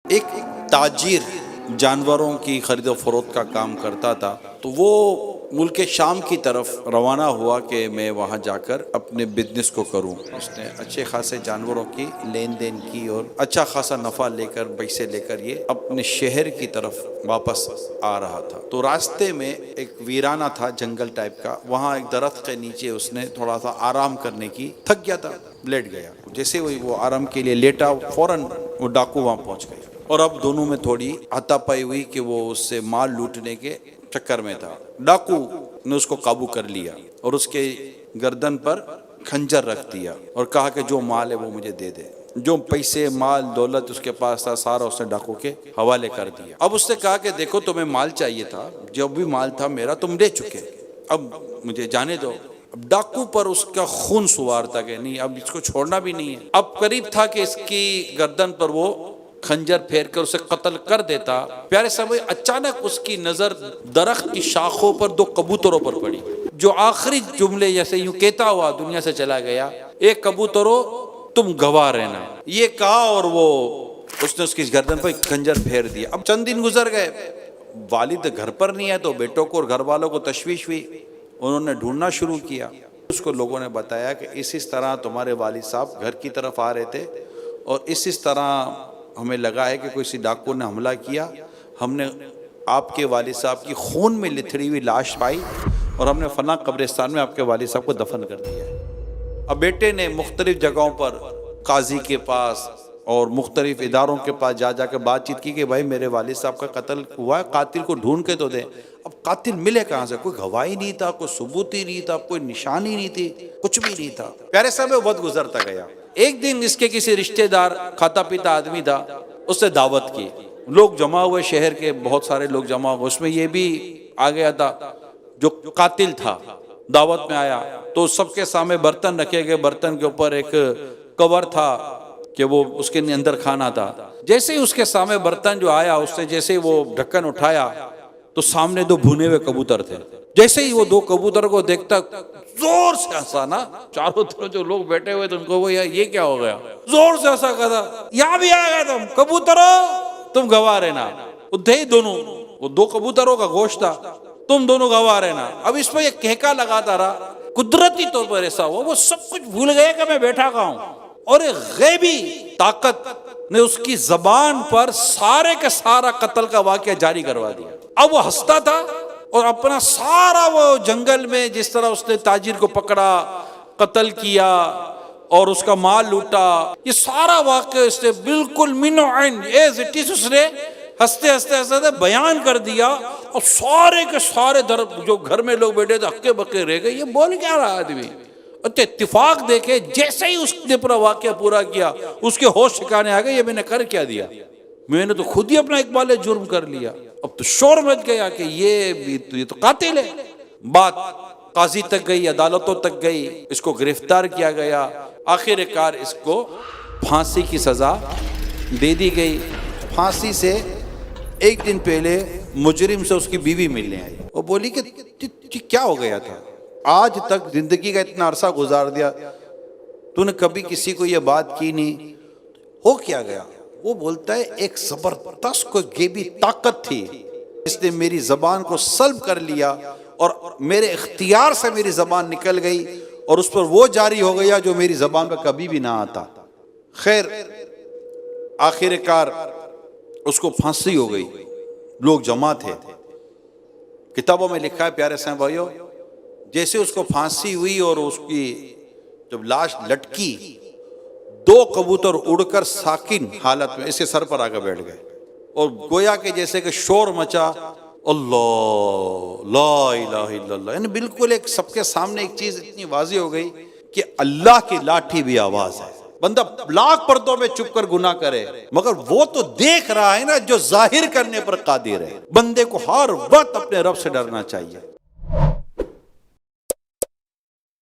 ایک تاجر جانوروں کی خرید و فروخت کا کام کرتا تھا، تو وہ ملک شام کی طرف روانہ ہوا کہ میں وہاں جا کر اپنے بزنس کو کروں۔ اس نے اچھے خاصے جانوروں کی لین دین کی اور اچھا خاصا نفع لے کر، پیسے لے کر یہ اپنے شہر کی طرف واپس آ رہا تھا۔ تو راستے میں ایک ویرانہ تھا، جنگل ٹائپ کا، وہاں ایک درخت کے نیچے اس نے تھوڑا سا آرام کرنے کی، تھک گیا تھا، لیٹ گیا۔ جیسے وہ آرام کے لیے لیٹا، فوراً وہ ڈاکو وہاں پہنچ گئے اور اب دونوں میں تھوڑی ہاتھا-پائی ہوئی کہ وہ اس سے مال لوٹنے کے چکر میں تھا۔ ڈاکو نے اس کو قابو کر لیا اور اس کے گردن پر خنجر رکھ دیا اور کہا کہ جو مال ہے وہ مجھے دے دے۔ جو پیسے، مال، دولت اس کے پاس تھا، سارا اس نے ڈاکو کے حوالے کر دیا۔ اب اس نے کہا کہ دیکھو تمہیں مال چاہیے تھا، جو بھی مال تھا میرا تم لے چکے، اب مجھے جانے دو۔ اب ڈاکو پر اس کا خون سوار تھا کہ نہیں، اب اس کو چھوڑنا بھی نہیں ہے۔ اب قریب تھا کہ اس کی گردن پر وہ خنجر پھیر کر اسے قتل کر دیتا۔ پیارے صاحب، اچانک اس کی نظر درخت کی شاخوں پر دو کبوتروں پر پڑی، جو آخری جملے جیسے یوں کہتا ہوا دنیا سے چلا گیا، ایک کبوتروں تم گواہ رہنا، یہ کہا اور وہ اس نے اس کی گردن پر خنجر پھیر دیا۔ اب چند دن گزر گئے، والد گھر پر نہیں ہے تو بیٹوں کو اور گھر والوں کو تشویش ہوئی، انہوں نے ڈھونڈنا شروع کیا۔ اس کو لوگوں نے بتایا کہ اس طرح تمہارے والد صاحب گھر کی طرف آ رہے تھے اور اس طرح ہمیں لگا ہے کہ کوئی سی ڈاکو نے حملہ کیا، ہم نے آپ کے والد صاحب کی خون میں لتھڑی ہوئی لاش پائی اور ہم نے فلاں قبرستان میں آپ کے والد صاحب کو دفن کر دیا ہے۔ اب بیٹے نے مختلف جگہوں پر قاضی کے پاس اور مختلف اداروں کے پاس جا کے بات چیت کی کہ بھائی میرے والد صاحب کا قتل ہوا ہے، قاتل کو ڈھونڈ کے تو دیں۔ اب قاتل ملے کہاں سے؟ کوئی گواہی نہیں تھا، کوئی ثبوت ہی نہیں تھا، کوئی نشانی نہیں تھی، کچھ بھی نہیں تھا۔ پیارے صاحب، وہ وقت گزرتا گیا۔ ایک دن اس کے کسی رشتہ دار، کھاتا پیتا آدمی تھا، اس نے دعوت کی، لوگ جمع ہوئے، شہر کے بہت سارے لوگ جمع ہوئے، اس میں یہ بھی آ گیا تھا جو قاتل تھا، دعوت میں آیا تو سب کے سامنے برتن رکھے گئے، برتن کے اوپر ایک کور تھا کہ وہ اس کے اندر کھانا تھا۔ جیسے ہی اس کے سامنے برتن جو آیا، اس نے جیسے وہ ڈھکن اٹھایا تو سامنے دو بھونے ہوئے کبوتر تھے۔ جیسے ہی وہ دو کبوتر کو دیکھتا زور سے ہنسا نا، چاروں طرف جو لوگ بیٹھے ہوئے تھے ان کو وہ یہ کیا ہو گیا، زور سے ہنسا، کہا یہاں بھی آ گئے تم کبوتروں، تم گواہ رہنا۔ وہ تھے دونوں، وہ دو کبوتروں کا گوشت تھا، تم دونوں گواہ رہنا۔ اب اس میں یہ کہکا لگاتا رہا، قدرتی طور پر ایسا ہوا وہ سب کچھ بھول گئے کہ میں بیٹھا کہاں ہوں، اور ایک غیبی طاقت نے اس کی زبان پر سارے کا سارا قتل کا واقعہ جاری کروا دیا۔ اب وہ ہنستا تھا اور اپنا سارا وہ جنگل میں جس طرح اس نے تاجر کو پکڑا، قتل کیا اور اس کا مال لوٹا، یہ سارا واقعہ اس نے بالکل من عین ایز اٹ از اس نے ہنستے ہنستے بیان کر دیا، اور سارے کے سارے جو گھر میں لوگ بیٹھے تھے ہکے بکے رہ گئے، یہ بول کیا رہا آدمی۔ اچھا اتفاق دیکھے جیسے ہی اس نے پورا واقعہ پورا کیا، اس کے ہوش ٹھکانے آ گئے، یہ میں نے کر کیا دیا، میں نے تو خود ہی اپنا اقبال جرم کر لیا۔ اب تو شور مچ گیا کہ یہ تو قاتل ہے۔ بات قاضی تک گئی، عدالتوں تک گئی، اس کو گرفتار کیا گیا، آخر کار اس کو پھانسی کی سزا دے دی گئی۔ پھانسی سے ایک دن پہلے مجرم سے اس کی بیوی ملنے آئی، وہ بولی کہ کیا ہو گیا تھا، آج تک زندگی کا اتنا عرصہ گزار دیا، تو نے کبھی کسی کو یہ بات کی نہیں، ہو کیا گیا؟ وہ بولتا ہے ایک زبردست کوئی غیبی طاقت تھی، اس نے میری زبان کو سلب کر لیا اور میرے اختیار سے میری زبان نکل گئی اور اس پر وہ جاری ہو گیا جو میری زبان پہ کبھی بھی نہ آتا۔ خیر آخر کار اس کو پھانسی ہو گئی، لوگ جمع تھے۔ کتابوں میں لکھا ہے پیارے صاحب بھائیو، جیسے اس کو پھانسی ہوئی اور اس کی جب لاش لٹکی، دو کبوتر اڑ کر ساکن حالت میں اس کے سر پر آ کے بیٹھ گئے اور گویا کہ جیسے کہ شور مچا، اللہ لا الہ الا اللہ، یعنی بالکل ایک سب کے سامنے ایک چیز اتنی واضح ہو گئی کہ اللہ کی لاٹھی بھی آواز ہے۔ بندہ لاکھ پردوں میں چھپ کر گناہ کرے مگر وہ تو دیکھ رہا ہے نا جو ظاہر کرنے پر قادر ہے۔ بندے کو ہر وقت اپنے رب سے ڈرنا چاہیے۔